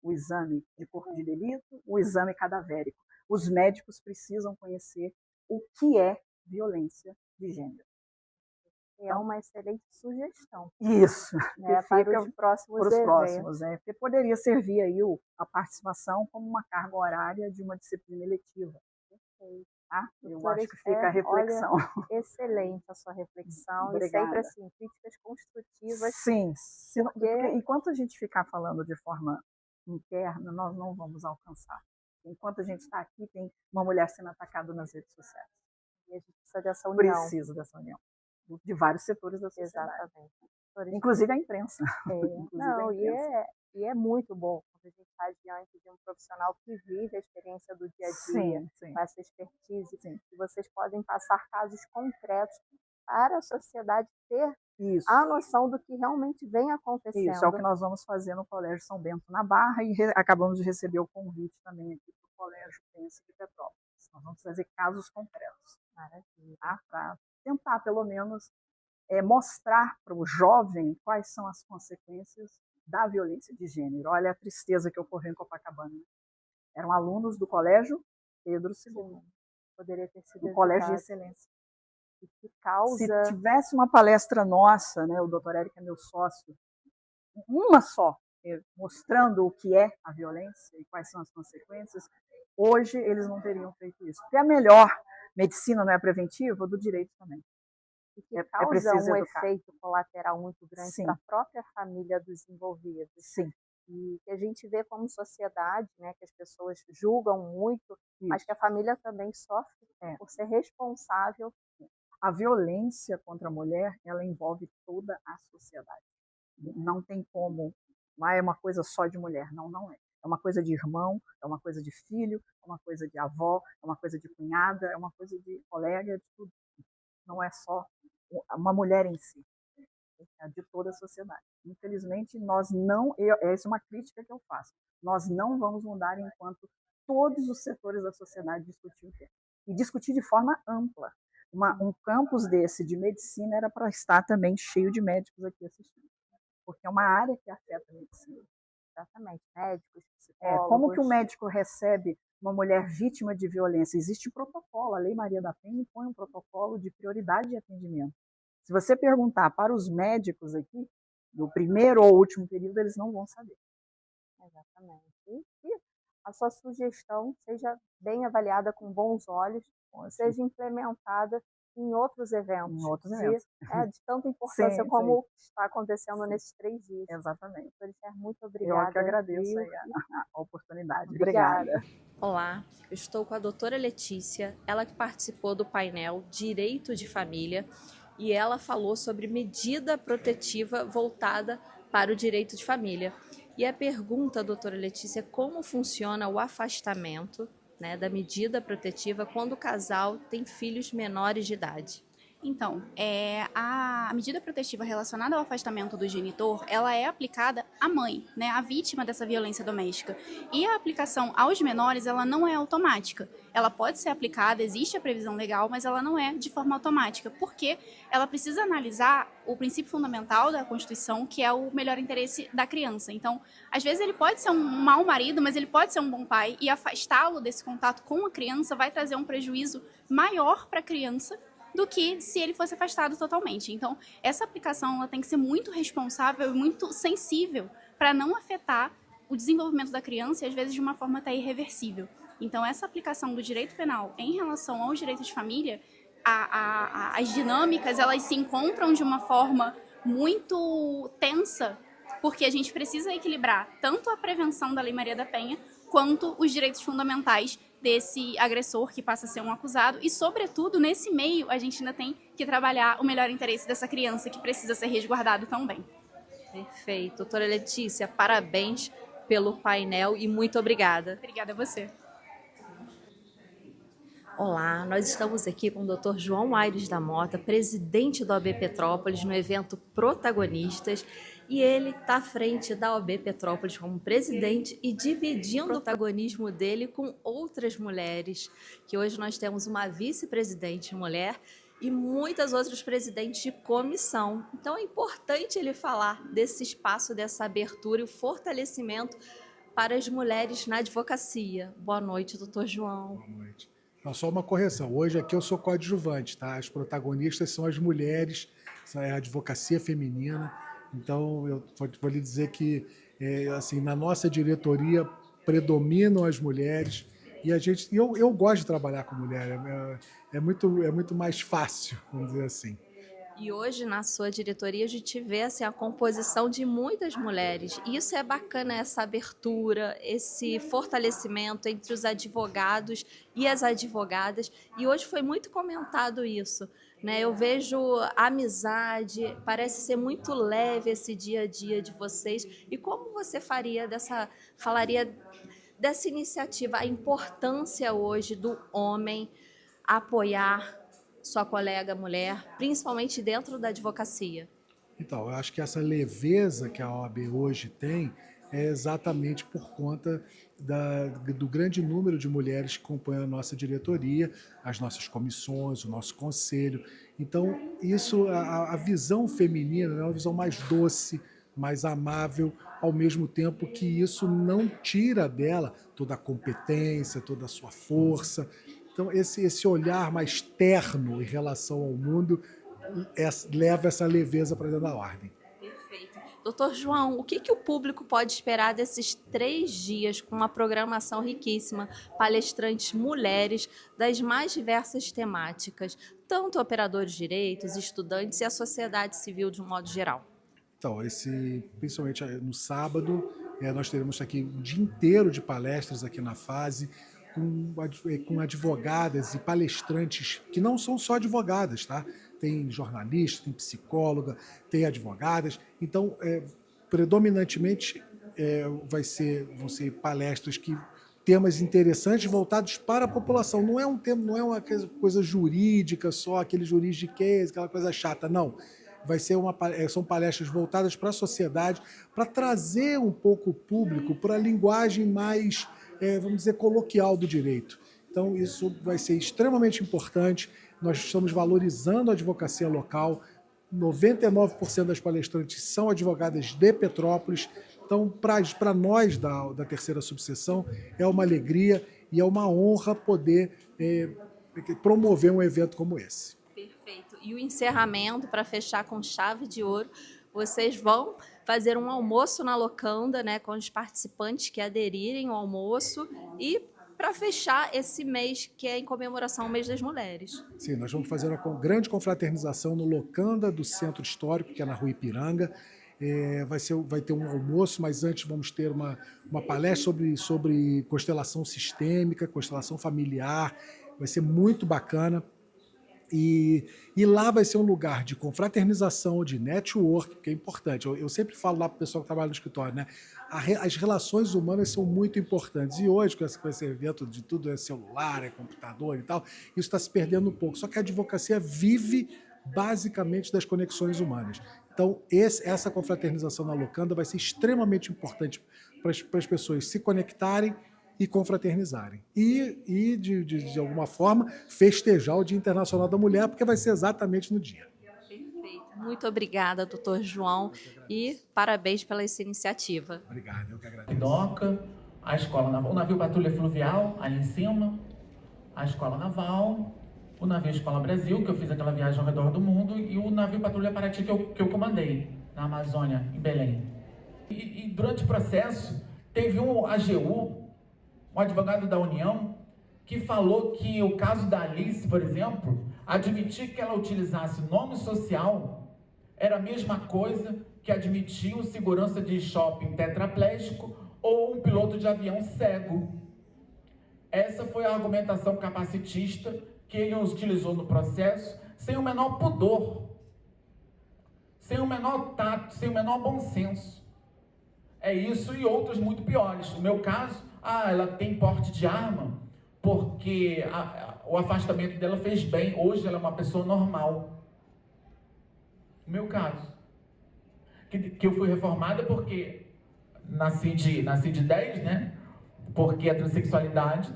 o exame de corpo de delito, o exame cadavérico. Os médicos precisam conhecer o que é violência de gênero.
É uma excelente sugestão.
Isso.
Né, para os próximos eventos.
Próximos, né? Porque poderia servir aí a participação como uma carga horária de uma disciplina eletiva.
Perfeito.
Ah, eu acho que fica a reflexão.
Olha, excelente a sua reflexão.
Obrigada.
E sempre assim, críticas construtivas.
Sim. Porque enquanto a gente ficar falando de forma interna, nós não vamos alcançar. Enquanto a gente está aqui, tem uma mulher sendo atacada nas redes sociais.
E a gente precisa dessa união.
Precisa dessa união. De vários setores da sociedade.
Exatamente.
Inclusive a imprensa.
E é muito bom quando a gente está diante de um profissional que vive a experiência do dia a dia,
sim.
com essa expertise, e vocês podem passar casos concretos para a sociedade ter a noção do que realmente vem acontecendo.
Isso é o que nós vamos fazer no Colégio São Bento na Barra e acabamos de receber o convite também aqui para o Colégio Pense de Petrópolis. Nós vamos fazer casos concretos.
Maravilha.
Para tentar, pelo menos, mostrar para o jovem quais são as consequências da violência de gênero. Olha a tristeza que ocorreu em Copacabana. Eram alunos do Colégio Pedro II.
Poderia ter sido
um colégio de excelência.
E que causa...
Se tivesse uma palestra nossa, né, o doutor Érico é meu sócio, uma só, mostrando o que é a violência e quais são as consequências, hoje eles não teriam feito isso. Porque a melhor medicina não é preventiva, do direito também.
E que causa um efeito colateral muito grande para a própria família dos envolvidos.
Sim.
E que a gente vê como sociedade, né, que as pessoas julgam muito, mas que a família também sofre por ser responsável.
A violência contra a mulher, ela envolve toda a sociedade. Não tem como, não é uma coisa só de mulher, não é. É uma coisa de irmão, é uma coisa de filho, é uma coisa de avó, é uma coisa de cunhada, é uma coisa de colega, de tudo. Não é só uma mulher em si, é de toda a sociedade. Infelizmente, nessa é uma crítica que eu faço, nós não vamos mudar enquanto todos os setores da sociedade discutir o tema. E discutir de forma ampla. Um campus desse de medicina era para estar também cheio de médicos aqui assistindo. porque é uma área que afeta a medicina.
Exatamente, médicos,
Como que o
psicólogos.
médico recebe uma mulher vítima de violência? Existe protocolo, a Lei Maria da Penha impõe um protocolo de prioridade de atendimento. Se você perguntar para os médicos aqui, do primeiro ou último período, eles não vão saber.
Exatamente. E que a sua sugestão seja bem avaliada com bons olhos, seja implementada em outros eventos.
Em outros eventos.
De tanta importância
Sim,
como
sim.
está acontecendo nesses 3 dias.
Exatamente.
Doutora, muito obrigada.
Eu que agradeço
viu?
aí a oportunidade.
Obrigada.
Obrigada.
Olá, eu estou com a doutora Letícia, ela que participou do painel Direito de Família, e ela falou sobre medida protetiva voltada para o direito de família. E a pergunta, doutora Letícia, é como funciona o afastamento, né, da medida protetiva quando o casal tem filhos menores de idade?
Então, a medida protetiva relacionada ao afastamento do genitor, ela é aplicada à mãe, né, à vítima dessa violência doméstica. E a aplicação aos menores, ela não é automática. Ela pode ser aplicada, existe a previsão legal, mas ela não é de forma automática, porque ela precisa analisar o princípio fundamental da Constituição, que é o melhor interesse da criança. Então, às vezes ele pode ser um mau marido, mas ele pode ser um bom pai, e afastá-lo desse contato com a criança vai trazer um prejuízo maior para a criança do que se ele fosse afastado totalmente. Então, essa aplicação ela tem que ser muito responsável e muito sensível para não afetar o desenvolvimento da criança e, às vezes, de uma forma até irreversível. Então, essa aplicação do direito penal em relação ao direito de família, as dinâmicas, elas se encontram de uma forma muito tensa, porque a gente precisa equilibrar tanto a prevenção da Lei Maria da Penha, quanto os direitos fundamentais desse agressor que passa a ser um acusado e, sobretudo, nesse meio, a gente ainda tem que trabalhar o melhor interesse dessa criança que precisa ser resguardado também.
Perfeito. Doutora Letícia, parabéns pelo painel e muito obrigada.
Obrigada a você.
Olá, nós estamos aqui com o Dr. João Aires da Mota, presidente da OAB Petrópolis, no evento Protagonistas, e ele está à frente da OAB Petrópolis como presidente e dividindo o protagonismo dele com outras mulheres, que hoje nós temos uma vice-presidente mulher e muitas outras presidentes de comissão. Então é importante ele falar desse espaço, dessa abertura e o fortalecimento para as mulheres na advocacia. Boa noite, doutor João.
Boa noite. Não, só uma correção. Hoje aqui eu sou coadjuvante, tá? As protagonistas são as mulheres, é a advocacia feminina. Então, eu vou lhe dizer que, assim, na nossa diretoria predominam as mulheres e eu gosto de trabalhar com mulher. É muito mais fácil, vamos dizer assim.
E hoje, na sua diretoria, a gente vê assim, a composição de muitas mulheres. E isso é bacana, essa abertura, esse fortalecimento entre os advogados e as advogadas. E hoje foi muito comentado isso, né? Eu vejo amizade, parece ser muito leve esse dia a dia de vocês. E como você falaria dessa iniciativa, a importância hoje do homem apoiar sua colega mulher, principalmente dentro da advocacia?
Então, eu acho que essa leveza que a OAB hoje tem é exatamente por conta do grande número de mulheres que compõem a nossa diretoria, as nossas comissões, o nosso conselho. Então, isso, a visão feminina é uma visão mais doce, mais amável, ao mesmo tempo que isso não tira dela toda a competência, toda a sua força. Então, esse olhar mais terno em relação ao mundo leva essa leveza para dentro da ordem.
Perfeito. Doutor João, o que o público pode esperar desses 3 dias com uma programação riquíssima, palestrantes mulheres das mais diversas temáticas, tanto operadores de direitos, estudantes e a sociedade civil de um modo geral?
Então, principalmente no sábado, nós teremos aqui um dia inteiro de palestras aqui na fase, com advogadas e palestrantes que não são só advogadas, tá? Tem jornalista, tem psicóloga, tem advogadas. Então, predominantemente, vão ser palestras temas interessantes voltados para a população. Não é uma coisa jurídica só, aquele juridiquês, aquela coisa chata, não. São palestras voltadas para a sociedade, para trazer um pouco o público para a linguagem mais, vamos dizer, coloquial do direito. Então, isso vai ser extremamente importante. Nós estamos valorizando a advocacia local, 99% das palestrantes são advogadas de Petrópolis. Então, para nós da terceira subseção, é uma alegria e é uma honra poder promover um evento como esse.
Perfeito. E o encerramento, para fechar com chave de ouro, vocês vão fazer um almoço na locanda, né, com os participantes que aderirem ao almoço e para fechar esse mês que é em comemoração ao Mês das Mulheres.
Sim, nós vamos fazer uma grande confraternização no locanda do Centro Histórico, que é na Rua Ipiranga. Vai ter um almoço, mas antes vamos ter uma palestra sobre constelação sistêmica, constelação familiar. Vai ser muito bacana. E lá vai ser um lugar de confraternização, de network, que é importante. Eu sempre falo lá para o pessoal que trabalha no escritório, né? As relações humanas são muito importantes. E hoje, com esse evento de tudo é celular, é computador e tal, isso está se perdendo um pouco. Só que a advocacia vive basicamente das conexões humanas. Então, essa confraternização na locanda vai ser extremamente importante para as pessoas se conectarem e confraternizarem. E de alguma forma, festejar o Dia Internacional da Mulher, porque vai ser exatamente no dia.
Perfeito. Muito obrigada, doutor João, e parabéns pela essa iniciativa.
Obrigado, eu que agradeço.
DOCA, a escola naval, o navio patrulha fluvial, ali em cima, a escola naval, o navio Escola Brasil, que eu fiz aquela viagem ao redor do mundo, e o navio patrulha Paraty, que eu comandei, na Amazônia, em Belém. E durante o processo, teve um AGU, um advogado da União, que falou que o caso da Alice, por exemplo, admitir que ela utilizasse nome social era a mesma coisa que admitir o segurança de shopping tetraplégico ou um piloto de avião cego. Essa foi a argumentação capacitista que ele utilizou no processo, sem o menor pudor, sem o menor tato, sem o menor bom senso. É isso e outros muito piores. No meu caso, ela tem porte de arma porque o afastamento dela fez bem. Hoje ela é uma pessoa normal. No meu caso, que eu fui reformada porque nasci de 10, né? Porque a transexualidade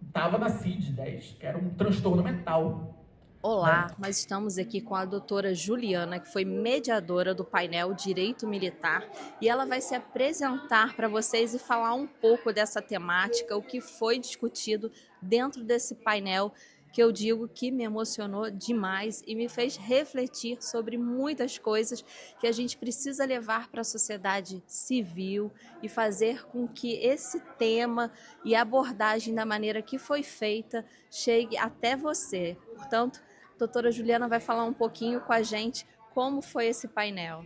estava na CID-10, que era um transtorno mental.
Olá, nós estamos aqui com a doutora Juliana, que foi mediadora do painel Direito Militar, e ela vai se apresentar para vocês e falar um pouco dessa temática, o que foi discutido dentro desse painel, que eu digo que me emocionou demais e me fez refletir sobre muitas coisas que a gente precisa levar para a sociedade civil e fazer com que esse tema e a abordagem da maneira que foi feita chegue até você. Portanto, a doutora Juliana vai falar um pouquinho com a gente como foi esse painel.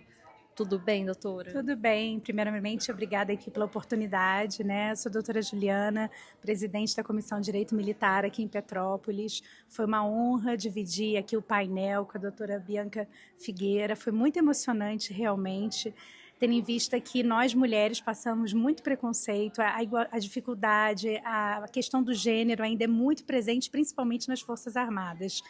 Tudo bem, doutora?
Tudo bem. Primeiramente, obrigada aqui pela oportunidade, né? Sou a doutora Juliana, presidente da Comissão de Direito Militar aqui em Petrópolis. Foi uma honra dividir aqui o painel com a doutora Bianca Figueira. Foi muito emocionante, realmente, tendo em vista que nós mulheres passamos muito preconceito, a dificuldade, a questão do gênero ainda é muito presente, principalmente nas Forças Armadas.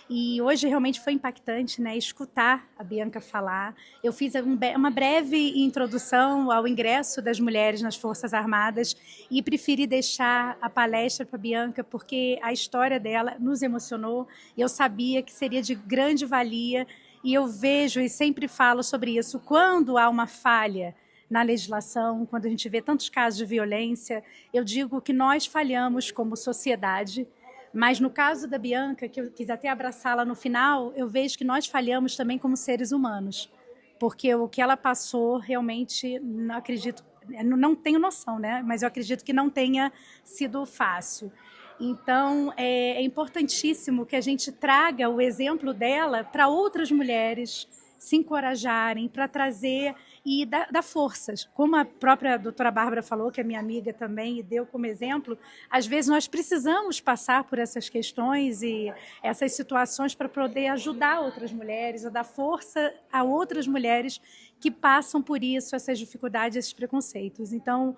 E hoje realmente foi impactante, né, escutar a Bianca falar. Eu fiz uma breve introdução ao ingresso das mulheres nas Forças Armadas e preferi deixar a palestra para a Bianca porque a história dela nos emocionou e eu sabia que seria de grande valia. E eu vejo e sempre falo sobre isso, quando há uma falha na legislação, quando a gente vê tantos casos de violência, eu digo que nós falhamos como sociedade, mas no caso da Bianca, que eu quis até abraçá-la no final, eu vejo que nós falhamos também como seres humanos, porque o que ela passou realmente, não acredito, não tenho noção, né? Mas eu acredito que não tenha sido fácil. Então, é importantíssimo que a gente traga o exemplo dela para outras mulheres se encorajarem, para trazer e dar forças. Como a própria doutora Bárbara falou, que é minha amiga também, e deu como exemplo, às vezes nós precisamos passar por essas questões e essas situações para poder ajudar outras mulheres, a dar força a outras mulheres que passam por isso, essas dificuldades, esses preconceitos. Então,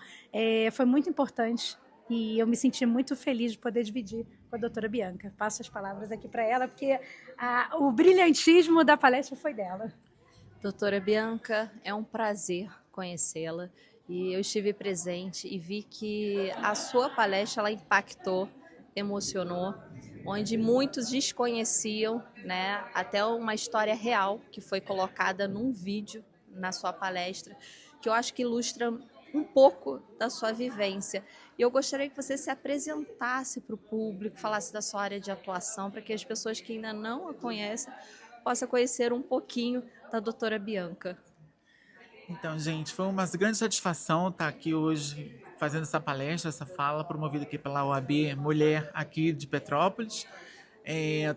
foi muito importante. E eu me senti muito feliz de poder dividir com a doutora Bianca. Passo as palavras aqui para ela, porque o brilhantismo da palestra foi dela.
Doutora Bianca, é um prazer conhecê-la. E eu estive presente e vi que a sua palestra ela impactou, emocionou. onde muitos desconheciam, né, até uma história real que foi colocada num vídeo na sua palestra, que eu acho que ilustra um pouco da sua vivência. E eu gostaria que você se apresentasse para o público, falasse da sua área de atuação, para que as pessoas que ainda não a conhecem possam conhecer um pouquinho da doutora Bianca.
Então, gente, foi uma grande satisfação estar aqui hoje fazendo essa palestra, essa fala, promovida aqui pela OAB Mulher aqui de Petrópolis.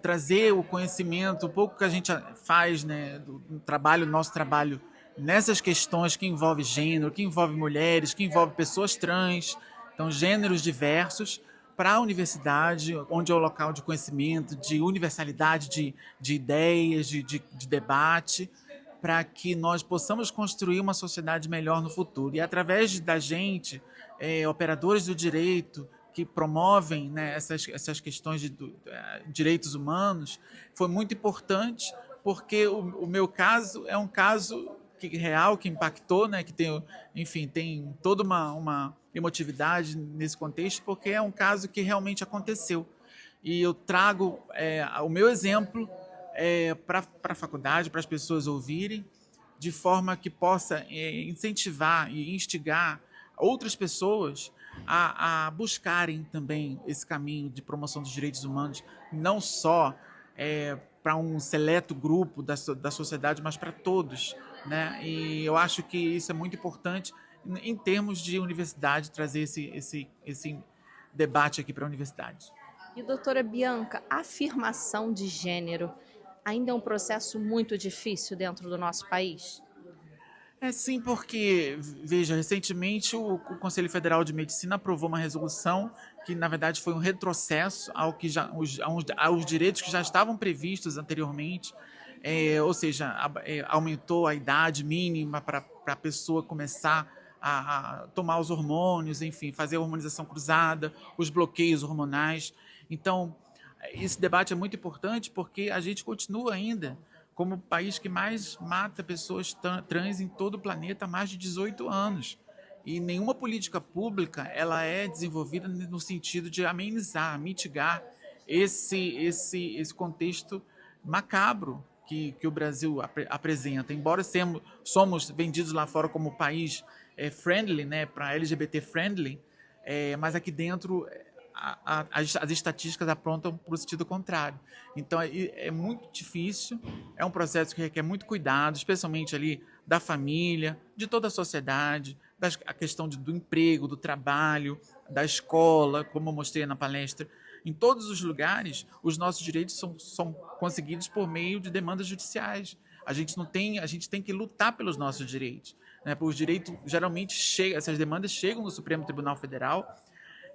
Trazer o conhecimento, um pouco que a gente faz, né, do trabalho, nosso trabalho nessas questões que envolvem gênero, que envolvem mulheres, que envolvem pessoas trans, então gêneros diversos, para a universidade, onde é o local de conhecimento, de universalidade de ideias, de debate, para que nós possamos construir uma sociedade melhor no futuro. E através da gente, operadores do direito, que promovem, né, essas questões de direitos humanos, foi muito importante, porque o meu caso é um caso real, que impactou, né, que tem, enfim, tem toda uma emotividade nesse contexto, porque é um caso que realmente aconteceu. E eu trago o meu exemplo para a faculdade, para as pessoas ouvirem, de forma que possa incentivar e instigar outras pessoas a buscarem também esse caminho de promoção dos direitos humanos, não só para um seleto grupo da sociedade, mas para todos, né? E eu acho que isso é muito importante em termos de universidade, trazer esse debate aqui para a universidade.
E, doutora Bianca, a afirmação de gênero ainda é um processo muito difícil dentro do nosso país?
Sim, porque, veja, recentemente o Conselho Federal de Medicina aprovou uma resolução que, na verdade, foi um retrocesso aos direitos que já estavam previstos anteriormente, ou seja, aumentou a idade mínima para a pessoa começar a tomar os hormônios, enfim, fazer a hormonização cruzada, os bloqueios hormonais. Então, esse debate é muito importante porque a gente continua ainda como o país que mais mata pessoas trans em todo o planeta há mais de 18 anos. E nenhuma política pública ela é desenvolvida no sentido de amenizar, mitigar esse contexto macabro que o Brasil apresenta. Embora somos vendidos lá fora como país friendly, né, para LGBT friendly, mas aqui dentro as estatísticas apontam para o sentido contrário. Então é muito difícil, é um processo que requer muito cuidado, especialmente ali da família, de toda a sociedade, a questão do emprego, do trabalho, da escola, como eu mostrei na palestra. Em todos os lugares, os nossos direitos são conseguidos por meio de demandas judiciais. A gente tem que lutar pelos nossos direitos, né? Os direitos geralmente essas demandas chegam no Supremo Tribunal Federal,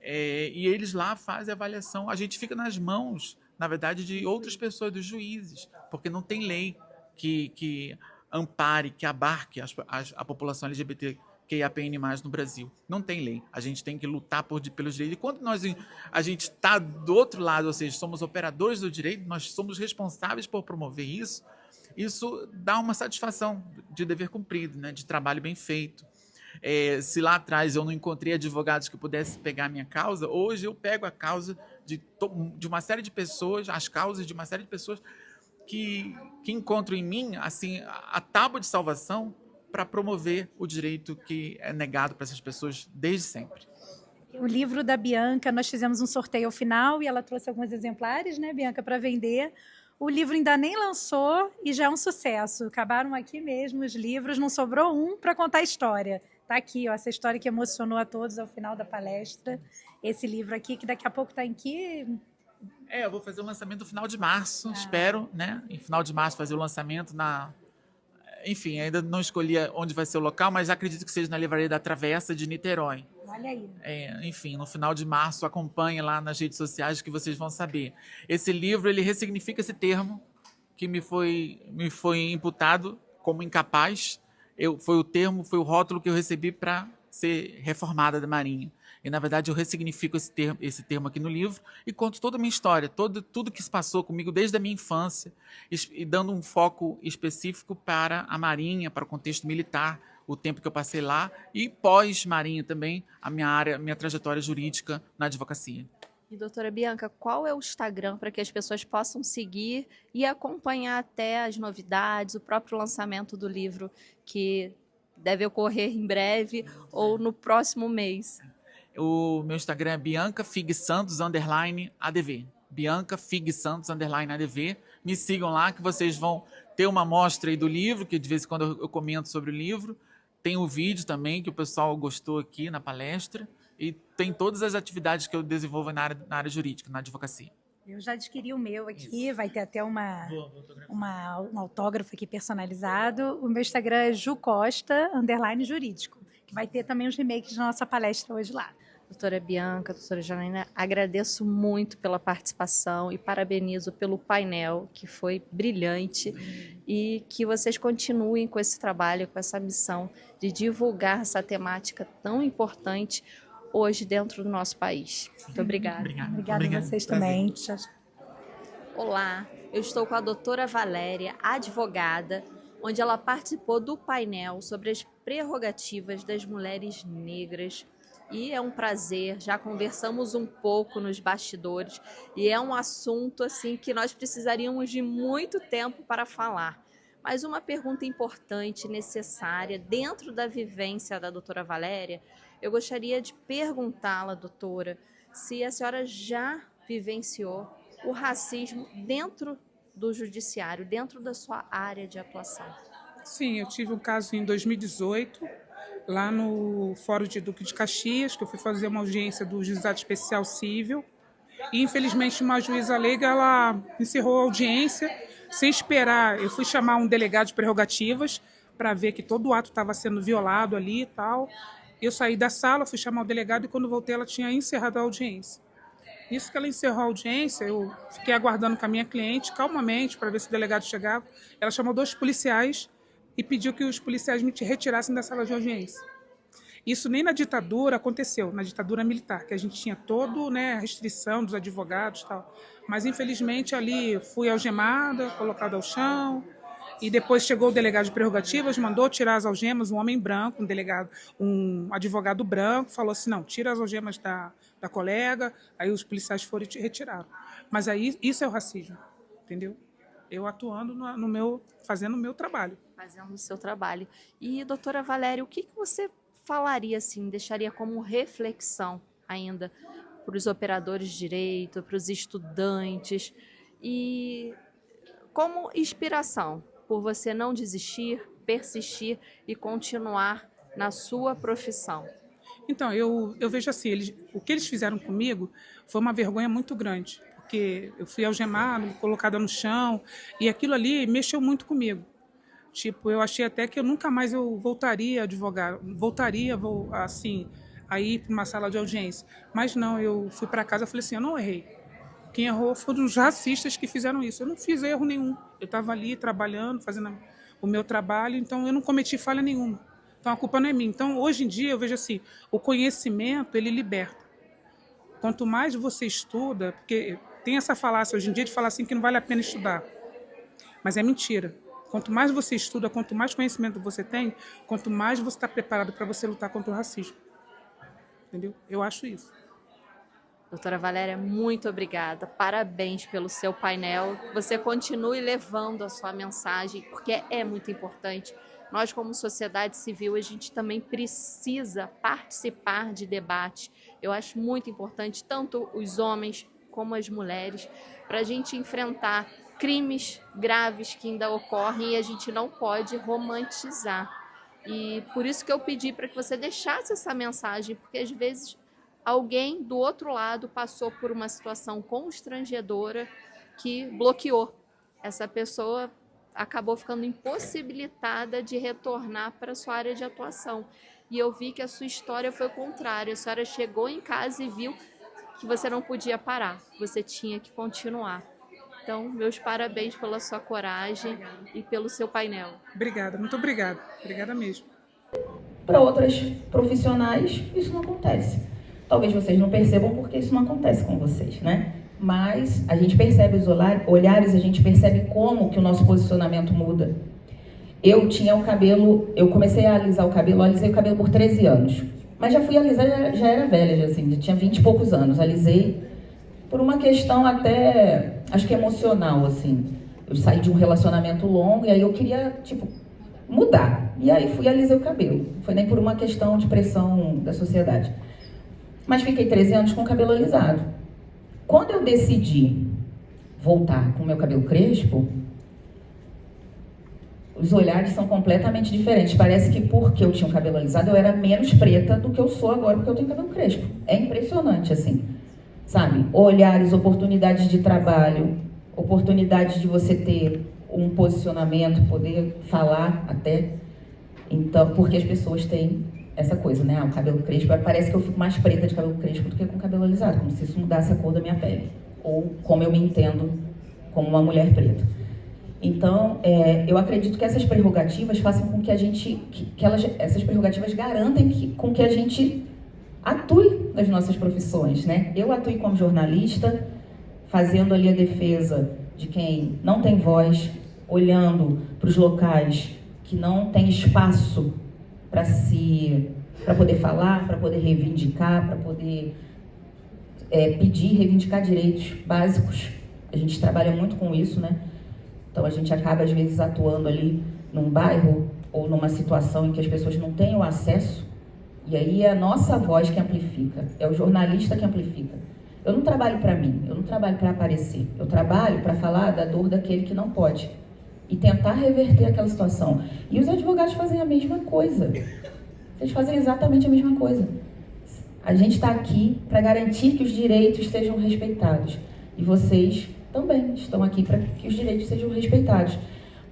e eles lá fazem a avaliação. A gente fica nas mãos, na verdade, de outras pessoas, dos juízes, porque não tem lei que ampare, que abarque a população LGBTQIAPN+, no Brasil. Não tem lei. A gente tem que lutar pelos direitos. E quando a gente está do outro lado, ou seja, somos operadores do direito, nós somos responsáveis por promover isso, isso dá uma satisfação de dever cumprido, né, de trabalho bem feito. Se lá atrás eu não encontrei advogados que pudessem pegar a minha causa, hoje eu pego a causa de uma série de pessoas, as causas de uma série de pessoas que encontram em mim assim, a tábua de salvação para promover o direito que é negado para essas pessoas desde sempre.
O livro da Bianca, nós fizemos um sorteio ao final e ela trouxe alguns exemplares, né, Bianca, para vender. O livro ainda nem lançou e já é um sucesso. Acabaram aqui mesmo os livros, não sobrou um para contar a história. Está aqui, ó, essa história que emocionou a todos ao final da palestra. Esse livro aqui, que daqui a pouco está em que...
Eu vou fazer o lançamento no final de março, espero, né? Em final de março fazer o lançamento Enfim, ainda não escolhi onde vai ser o local, mas acredito que seja na Livraria da Travessa de Niterói.
Olha aí.
Enfim, no final de março, acompanhe lá nas redes sociais que vocês vão saber. Esse livro, ele ressignifica esse termo que me foi imputado como incapaz. Foi o rótulo que eu recebi para ser reformada da Marinha. E, na verdade, eu ressignifico esse termo aqui no livro e conto toda a minha história, tudo que se passou comigo desde a minha infância, e dando um foco específico para a Marinha, para o contexto militar, o tempo que eu passei lá, e pós-Marinha também, a minha trajetória jurídica na advocacia.
E doutora Bianca, qual é o Instagram para que as pessoas possam seguir e acompanhar até as novidades, o próprio lançamento do livro, que deve ocorrer em breve ou no próximo mês?
O meu Instagram é Bianca Fig Santos _ADV. Bianca Fig Santos _ADV. Me sigam lá que vocês vão ter uma amostra aí do livro, que de vez em quando eu comento sobre o livro. Tem o vídeo também, que o pessoal gostou aqui na palestra. E tem todas as atividades que eu desenvolvo na área jurídica, na advocacia.
Eu já adquiri o meu aqui, vai ter até um autógrafo aqui personalizado. O meu Instagram é jucosta _jurídico, que vai ter também os remakes da nossa palestra hoje lá.
Doutora Bianca, doutora Janaína, agradeço muito pela participação e parabenizo pelo painel, que foi brilhante, e que vocês continuem com esse trabalho, com essa missão de divulgar essa temática tão importante hoje dentro do nosso país. Muito obrigada.
Obrigada a vocês também.
Olá, eu estou com a doutora Valéria, advogada, onde ela participou do painel sobre as prerrogativas das mulheres negras. E é um prazer, já conversamos um pouco nos bastidores e é um assunto assim que nós precisaríamos de muito tempo para falar. Mas uma pergunta importante, necessária, dentro da vivência da doutora Valéria, eu gostaria de perguntá-la, doutora, se a senhora já vivenciou o racismo dentro do judiciário, dentro da sua área de atuação.
Sim, eu tive um caso em 2018, lá no Fórum de Duque de Caxias, que eu fui fazer uma audiência do Juizado Especial Cível. E, infelizmente, uma juíza leiga, ela encerrou a audiência sem esperar. Eu fui chamar um delegado de prerrogativas para ver que todo o ato estava sendo violado ali e tal. Eu saí da sala, fui chamar o delegado e quando voltei ela tinha encerrado a audiência. Isso que ela encerrou a audiência, eu fiquei aguardando com a minha cliente calmamente para ver se o delegado chegava. Ela chamou 2 policiais e pediu que os policiais me retirassem da sala de audiência. Isso nem na ditadura aconteceu, na ditadura militar, que a gente tinha toda, né, a restrição dos advogados e tal. Mas, infelizmente, ali fui algemada, colocada ao chão, e depois chegou o delegado de prerrogativas, mandou tirar as algemas, um homem branco, um advogado branco, falou assim, não, tira as algemas da colega, aí os policiais foram e retiraram. Mas aí isso é o racismo, entendeu? Eu atuando fazendo o meu trabalho.
Fazendo o seu trabalho. E, doutora Valéria, o que você falaria, assim, deixaria como reflexão ainda para os operadores de direito, para os estudantes, e como inspiração, por você não desistir, persistir e continuar na sua profissão?
Então, eu vejo assim, o que eles fizeram comigo foi uma vergonha muito grande, porque eu fui algemada, colocada no chão, e aquilo ali mexeu muito comigo. Tipo, eu achei até que eu nunca mais voltaria a advogar, assim, a ir para uma sala de audiência. Mas não, eu fui para casa e falei assim, eu não errei. Quem errou foram os racistas que fizeram isso. Eu não fiz erro nenhum. Eu estava ali trabalhando, fazendo o meu trabalho, então eu não cometi falha nenhuma. Então a culpa não é minha. Então hoje em dia eu vejo assim, o conhecimento ele liberta. Quanto mais você estuda, porque tem essa falácia hoje em dia de falar assim que não vale a pena estudar. Mas é mentira. Quanto mais você estuda, quanto mais conhecimento você tem, quanto mais você está preparado para você lutar contra o racismo. Entendeu? Eu acho isso.
Doutora Valéria, muito obrigada. Parabéns pelo seu painel. Você continue levando a sua mensagem, porque é muito importante. Nós, como sociedade civil, a gente também precisa participar de debate. Eu acho muito importante, tanto os homens como as mulheres, para a gente enfrentar crimes graves que ainda ocorrem e a gente não pode romantizar. E por isso que eu pedi para que você deixasse essa mensagem, porque às vezes alguém do outro lado passou por uma situação constrangedora que bloqueou. Essa pessoa acabou ficando impossibilitada de retornar para a sua área de atuação. E eu vi que a sua história foi o contrário. A senhora chegou em casa e viu que você não podia parar, você tinha que continuar. Então, meus parabéns pela sua coragem e pelo seu painel.
Obrigada, muito obrigada. Obrigada mesmo.
Para outras profissionais, isso não acontece. Talvez vocês não percebam porque isso não acontece com vocês, né? Mas a gente percebe os olhares, a gente percebe como que o nosso posicionamento muda. Eu tinha o cabelo, eu comecei a alisar o cabelo, alisei o cabelo por 13 anos. Mas já fui alisar, já era velha, já, assim, já tinha 20 e poucos anos. Alisei por uma questão até, acho que emocional, assim. Eu saí de um relacionamento longo e aí eu queria, tipo, mudar. E aí fui e alisei o cabelo. Não foi nem por uma questão de pressão da sociedade. Mas fiquei 13 anos com o cabelo alisado. Quando eu decidi voltar com o meu cabelo crespo, os olhares são completamente diferentes. Parece que porque eu tinha um cabelo alisado, eu era menos preta do que eu sou agora porque eu tenho cabelo crespo. É impressionante, assim. Sabe? Olhares, oportunidades de trabalho, oportunidades de você ter um posicionamento, poder falar até. Então, porque as pessoas têm essa coisa, né? O cabelo crespo, parece que eu fico mais preta de cabelo crespo do que com cabelo alisado, como se isso mudasse a cor da minha pele. Ou como eu me entendo como uma mulher preta. Então, eu acredito que essas prerrogativas façam com que a gente, essas prerrogativas garantem com que a gente atue nas nossas profissões, né? Eu atuo como jornalista, fazendo ali a defesa de quem não tem voz, olhando para os locais que não tem espaço para poder falar, para poder reivindicar, para poder pedir, reivindicar direitos básicos. A gente trabalha muito com isso, né? Então a gente acaba às vezes atuando ali num bairro ou numa situação em que as pessoas não têm o acesso, e aí é a nossa voz que amplifica, é o jornalista que amplifica. Eu não trabalho para mim, eu não trabalho para aparecer, eu trabalho para falar da dor daquele que não pode e tentar reverter aquela situação. E os advogados fazem a mesma coisa. Vocês fazem exatamente a mesma coisa. A gente está aqui para garantir que os direitos sejam respeitados. E vocês também estão aqui para que os direitos sejam respeitados.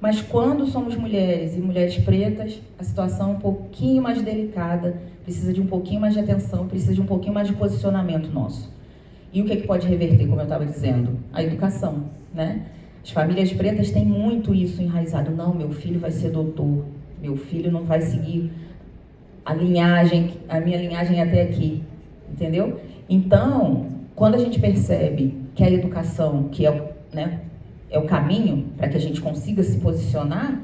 Mas quando somos mulheres e mulheres pretas, a situação é um pouquinho mais delicada, precisa de um pouquinho mais de atenção, precisa de um pouquinho mais de posicionamento nosso. E o que pode reverter, como eu estava dizendo? A educação, né? As famílias pretas têm muito isso enraizado. Não, meu filho vai ser doutor, meu filho não vai seguir a minha linhagem até aqui, entendeu? Então, quando a gente percebe que a educação, que é o caminho para que a gente consiga se posicionar,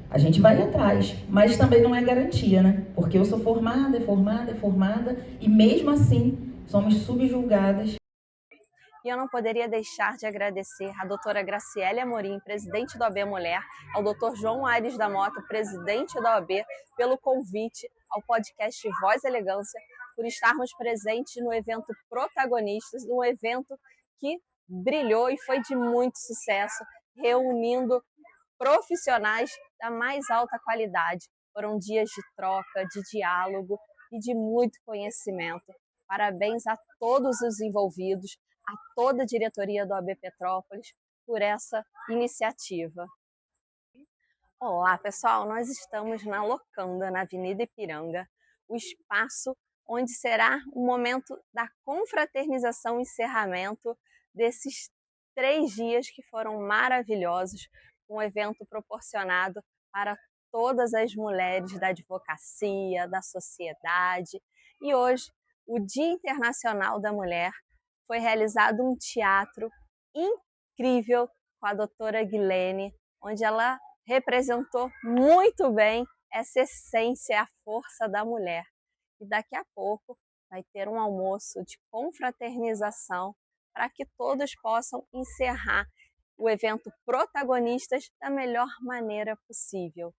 a gente vai atrás. Mas também não é garantia, né? Porque eu sou formada, e mesmo assim somos subjugadas.
E eu não poderia deixar de agradecer à doutora Graciele Amorim, presidente da OAB Mulher, ao doutor João Aires da Mota, presidente da OAB, pelo convite ao podcast Voz Elegância, por estarmos presentes no evento Protagonistas, um evento que brilhou e foi de muito sucesso, reunindo profissionais da mais alta qualidade. Foram dias de troca, de diálogo e de muito conhecimento. Parabéns a todos os envolvidos, a toda a diretoria do OAB Petrópolis por essa iniciativa. Olá, pessoal, nós estamos na Locanda, na Avenida Ipiranga, o espaço onde será o momento da confraternização e encerramento desses 3 dias que foram maravilhosos, um evento proporcionado para todas as mulheres da advocacia, da sociedade. E hoje, o Dia Internacional da Mulher, foi realizado um teatro incrível com a doutora Guilene, onde ela representou muito bem essa essência, a força da mulher. E daqui a pouco vai ter um almoço de confraternização para que todos possam encerrar o evento Protagonistas da melhor maneira possível.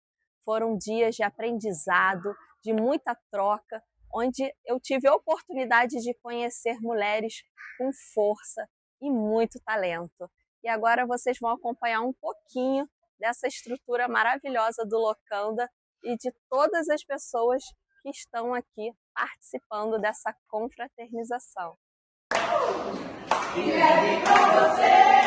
Foram dias de aprendizado, de muita troca, onde eu tive a oportunidade de conhecer mulheres com força e muito talento. E agora vocês vão acompanhar um pouquinho dessa estrutura maravilhosa do Locanda e de todas as pessoas que estão aqui participando dessa confraternização. E com você!